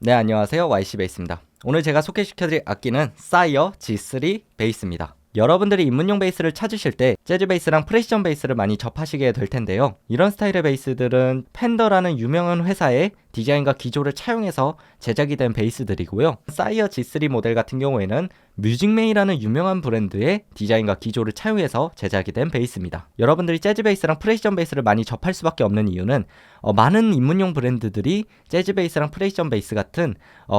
네, 안녕하세요. YC 베이스입니다. 오늘 제가 소개시켜드릴 악기는 사이어 G3 베이스입니다. 여러분들이 입문용 베이스를 찾으실 때 재즈 베이스랑 프레시전 베이스를 많이 접하시게 될 텐데요. 이런 스타일의 베이스들은 펜더라는 유명한 회사의 디자인과 기조를 차용해서 제작이 된 베이스들이고요. 사이어 G3 모델 같은 경우에는 뮤직맨이라는 유명한 브랜드의 디자인과 기조를 차용해서 제작이 된 베이스입니다. 여러분들이 재즈 베이스랑 프레시전 베이스를 많이 접할 수밖에 없는 이유는 많은 입문용 브랜드들이 재즈 베이스랑 프레시전 베이스 같은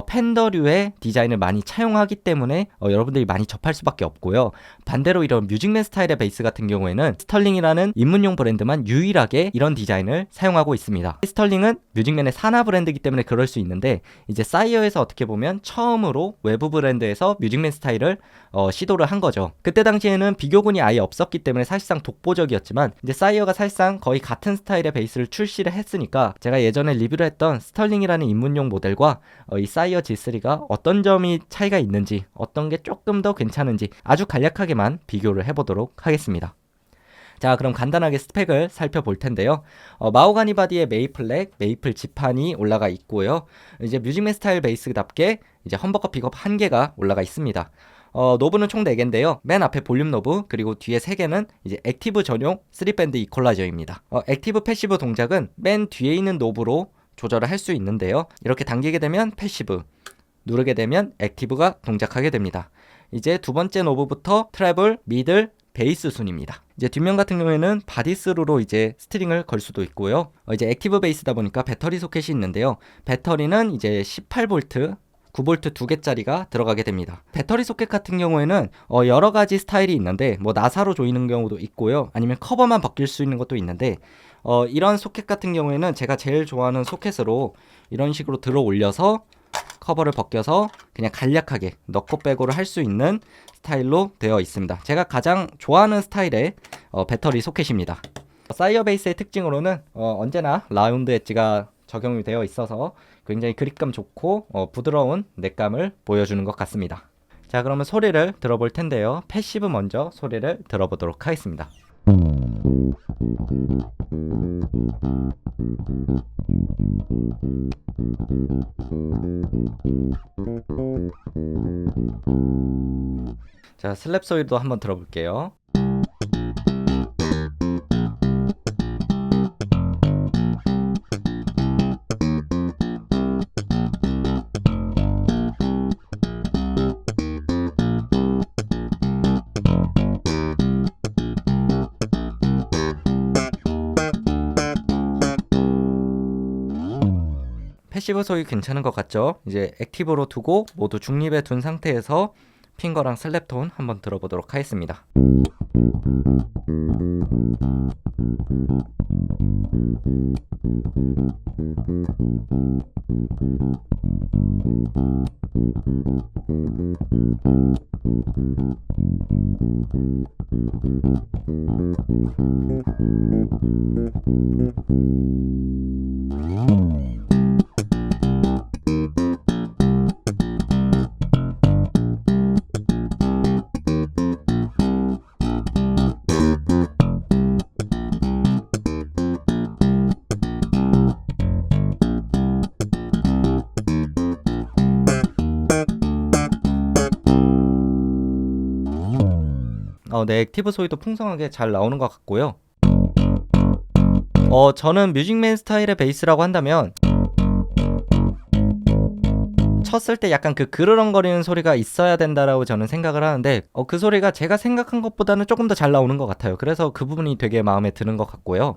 펜더류의 디자인을 많이 차용하기 때문에 여러분들이 많이 접할 수밖에 없고요. 반대로 이런 뮤직맨 스타일의 베이스 같은 경우에는 스털링이라는 입문용 브랜드만 유일하게 이런 디자인을 사용하고 있습니다. 스털링은 뮤직맨의 산하 브랜드이기 때문에 그럴 수 있는데, 이제 사이어에서 어떻게 보면 처음으로 외부 브랜드에서 뮤직맨 스타일을 시도를 한 거죠. 그때 당시에는 비교군이 아예 없었기 때문에 사실상 독보적이었지만, 이제 사이어가 사실상 거의 같은 스타일의 베이스를 출시를 했으니까 제가 예전에 리뷰를 했던 스털링이라는 입문용 모델과 이 사이어 G3가 어떤 점이 차이가 있는지, 어떤 게 조금 더 괜찮은지 아주 간략하게만 비교를 해보도록 하겠습니다. 자, 그럼 간단하게 스펙을 살펴볼 텐데요. 마호가니 바디에 메이플렉, 메이플 지판이 올라가 있고요. 이제 뮤직맨 스타일 베이스답게 이제 험버커 픽업 1개가 올라가 있습니다. 노브는 총 4개인데요. 맨 앞에 볼륨 노브, 그리고 뒤에 3개는 이제 액티브 전용 3밴드 이퀄라이저입니다. 액티브 패시브 동작은 맨 뒤에 있는 노브로 조절을 할 수 있는데요. 이렇게 당기게 되면 패시브, 누르게 되면 액티브가 동작하게 됩니다. 이제 두 번째 노브부터 트래블, 미들, 베이스 순입니다. 이제 뒷면 같은 경우에는 바디스루로 이제 스트링을 걸 수도 있고요. 이제 액티브 베이스다 보니까 배터리 소켓이 있는데요. 배터리는 이제 18V 9V 2개짜리가 들어가게 됩니다. 배터리 소켓 같은 경우에는 여러 가지 스타일이 있는데, 뭐 나사로 조이는 경우도 있고요. 아니면 커버만 벗길 수 있는 것도 있는데, 이런 소켓 같은 경우에는 제가 제일 좋아하는 소켓으로 이런 식으로 들어 올려서 커버를 벗겨서 그냥 간략하게 넣고 빼고를 할 수 있는 스타일로 되어 있습니다. 제가 가장 좋아하는 스타일의 배터리 소켓입니다. 사이어 베이스의 특징으로는 언제나 라운드 엣지가 적용이 되어 있어서 굉장히 그립감 좋고 부드러운 넥감을 보여주는 것 같습니다. 자, 그러면 소리를 들어볼 텐데요. 패시브 먼저 소리를 들어보도록 하겠습니다. 자, 슬랩 소리도 한번 들어볼게요. 패시브 소리 괜찮은 것 같죠? 이제 액티브로 두고 모두 중립에 둔 상태에서 핑거랑 슬랩톤 한번 들어보도록 하겠습니다. 네, 액티브 소리도 풍성하게 잘 나오는 것 같고요. 저는 뮤직맨 스타일의 베이스라고 한다면 쳤을 때 약간 그 그르렁거리는 소리가 있어야 된다라고 저는 생각을 하는데, 그 소리가 제가 생각한 것보다는 조금 더 잘 나오는 것 같아요. 그래서 그 부분이 되게 마음에 드는 것 같고요.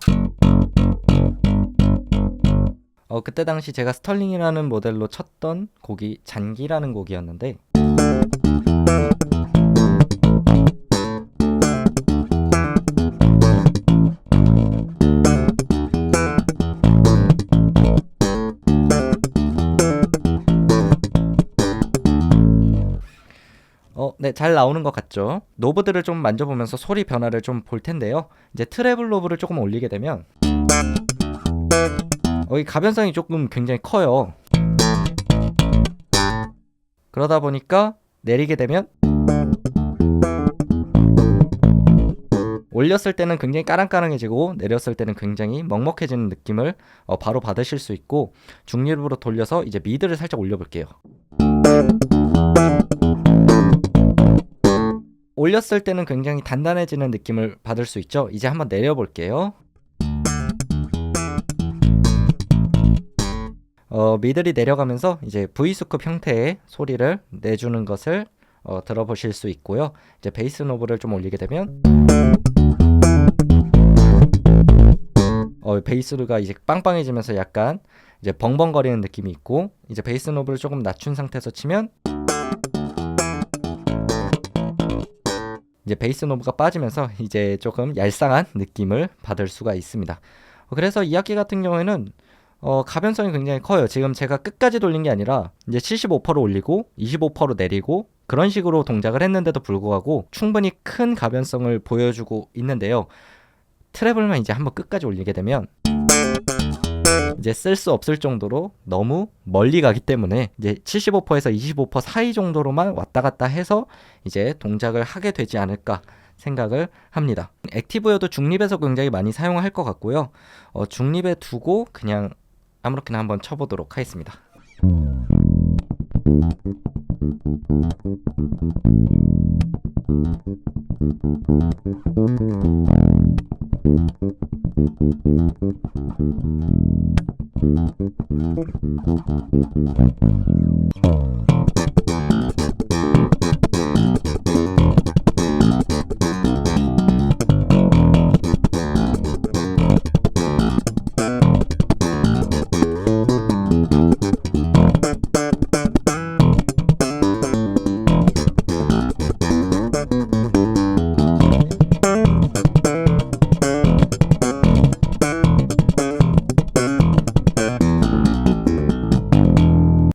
그때 당시 제가 스털링이라는 모델로 쳤던 곡이 잔기라는 곡이었는데, 네, 잘 나오는 것 같죠? 노브들을 좀 만져보면서 소리 변화를 좀 볼 텐데요. 이제 트래블 노브를 조금 올리게 되면 이 가변성이 조금 굉장히 커요. 그러다 보니까 내리게 되면 올렸을 때는 굉장히 까랑까랑해지고 내렸을 때는 굉장히 먹먹해지는 느낌을 바로 받으실 수 있고, 중립으로 돌려서 이제 미드를 살짝 올려볼게요. 올렸을 때는 굉장히 단단해지는 느낌을 받을 수 있죠. 이제 한번 내려볼게요. 미들이 내려가면서 이제 V스쿱 형태의 소리를 내주는 것을 들어보실 수 있고요. 이제 베이스 노브를 좀 올리게 되면 베이스가 이제 빵빵해지면서 약간 이제 벙벙거리는 느낌이 있고, 이제 베이스 노브를 조금 낮춘 상태에서 치면 이제 베이스 노브가 빠지면서 이제 조금 얄쌍한 느낌을 받을 수가 있습니다. 그래서 이 악기 같은 경우에는 가변성이 굉장히 커요. 지금 제가 끝까지 돌린 게 아니라 이제 75%로 올리고 25%로 내리고 그런 식으로 동작을 했는데도 불구하고 충분히 큰 가변성을 보여주고 있는데요. 트래블만 이제 한번 끝까지 올리게 되면 이제 쓸 수 없을 정도로 너무 멀리 가기 때문에 이제 75%에서 25% 사이 정도로만 왔다 갔다 해서 이제 동작을 하게 되지 않을까 생각을 합니다. 액티브여도 중립에서 굉장히 많이 사용할 것 같고요. 중립에 두고 그냥 아무렇게나 한번 쳐보도록 하겠습니다.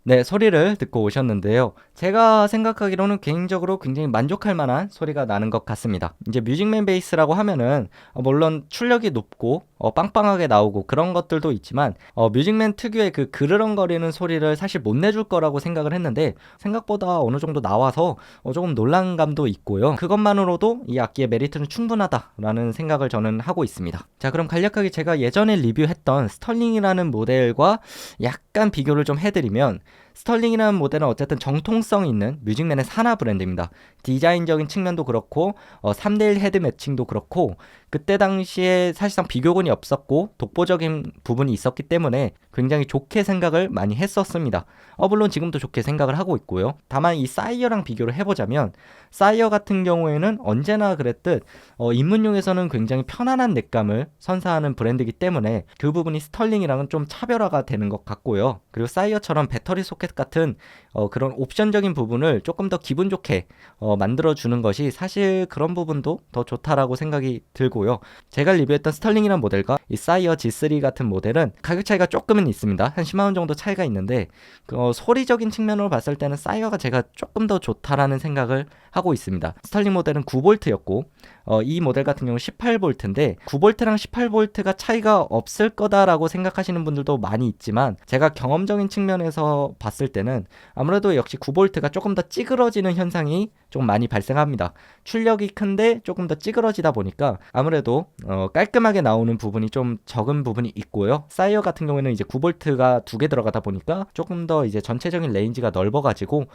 네, 소리를 듣고 오셨는데요. 제가 생각하기로는 개인적으로 굉장히 만족할 만한 소리가 나는 것 같습니다. 이제 뮤직맨 베이스라고 하면은 물론 출력이 높고 빵빵하게 나오고 그런 것들도 있지만 뮤직맨 특유의 그 그르렁거리는 소리를 사실 못 내줄 거라고 생각을 했는데 생각보다 어느 정도 나와서 조금 놀란감도 있고요. 그것만으로도 이 악기의 메리트는 충분하다라는 생각을 저는 하고 있습니다. 자, 그럼 간략하게 제가 예전에 리뷰했던 스털링이라는 모델과 약간 비교를 좀 해드리면, 스털링이라는 모델은 어쨌든 정통성 있는 뮤직맨의 산하 브랜드입니다. 디자인적인 측면도 그렇고 3대1 헤드 매칭도 그렇고 그때 당시에 사실상 비교군이 없었고 독보적인 부분이 있었기 때문에 굉장히 좋게 생각을 많이 했었습니다. 물론 지금도 좋게 생각을 하고 있고요. 다만 이 사이어랑 비교를 해보자면, 사이어 같은 경우에는 언제나 그랬듯 입문용에서는 굉장히 편안한 넷감을 선사하는 브랜드이기 때문에 그 부분이 스털링이랑은 좀 차별화가 되는 것 같고요. 그리고 사이어처럼 배터리 소켓 같은 그런 옵션적인 부분을 조금 더 기분 좋게 만들어주는 것이 사실 그런 부분도 더 좋다라고 생각이 들고요. 제가 리뷰했던 스털링이라는 모델과 이 사이어 G3 같은 모델은 가격 차이가 조금은 있습니다. 한 10만원 정도 차이가 있는데 소리적인 측면으로 봤을 때는 사이어가 제가 조금 더 좋다라는 생각을 하고 있습니다. 스털링 모델은 9V였고 이 모델 같은 경우는 18V인데 9V랑 18V가 차이가 없을 거다라고 생각하시는 분들도 많이 있지만, 제가 경험적인 측면에서 봤을 때는 아무래도 역시 9V가 조금 더 찌그러지는 현상이 좀 많이 발생합니다. 출력이 큰데 조금 더 찌그러지다 보니까 아무래도 깔끔하게 나오는 부분이 좀 적은 부분이 있고요. 사이어 같은 경우에는 이제 9V가 2개 들어가다 보니까 조금 더 이제 전체적인 레인지가 넓어가지고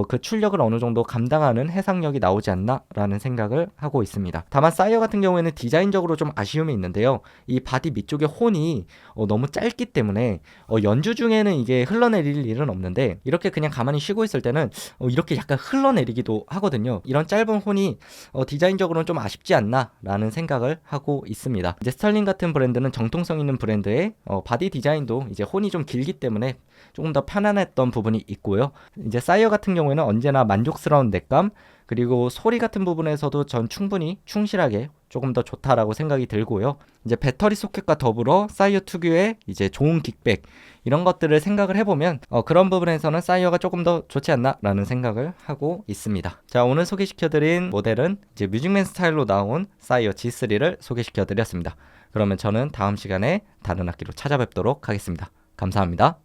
그 출력을 어느 정도 감당하는 해상력이 나오지 않나라는 생각을 하고 있습니다. 다만 사이어 같은 경우에는 디자인적으로 좀 아쉬움이 있는데요. 이 바디 밑쪽에 혼이 너무 짧기 때문에 연주 중에는 이게 흘러내릴 일은 없는데, 이렇게 그냥 가만히 쉬고 있을 때는 이렇게 약간 흘러내리기도 하거든요. 이런 짧은 혼이 디자인적으로는 좀 아쉽지 않나 라는 생각을 하고 있습니다. 이제 스털링 같은 브랜드는 정통성 있는 브랜드의 바디 디자인도 이제 혼이 좀 길기 때문에 조금 더 편안했던 부분이 있고요. 이제 사이어 같은 경우에는 언제나 만족스러운 넷감, 그리고 소리 같은 부분에서도 전 충분히 충실하게 조금 더 좋다라고 생각이 들고요. 이제 배터리 소켓과 더불어 사이어 특유의 이제 좋은 킥백, 이런 것들을 생각을 해보면 그런 부분에서는 사이어가 조금 더 좋지 않나라는 생각을 하고 있습니다. 자, 오늘 소개시켜드린 모델은 이제 뮤직맨 스타일로 나온 사이어 G3를 소개시켜드렸습니다. 그러면 저는 다음 시간에 다른 악기로 찾아뵙도록 하겠습니다. 감사합니다.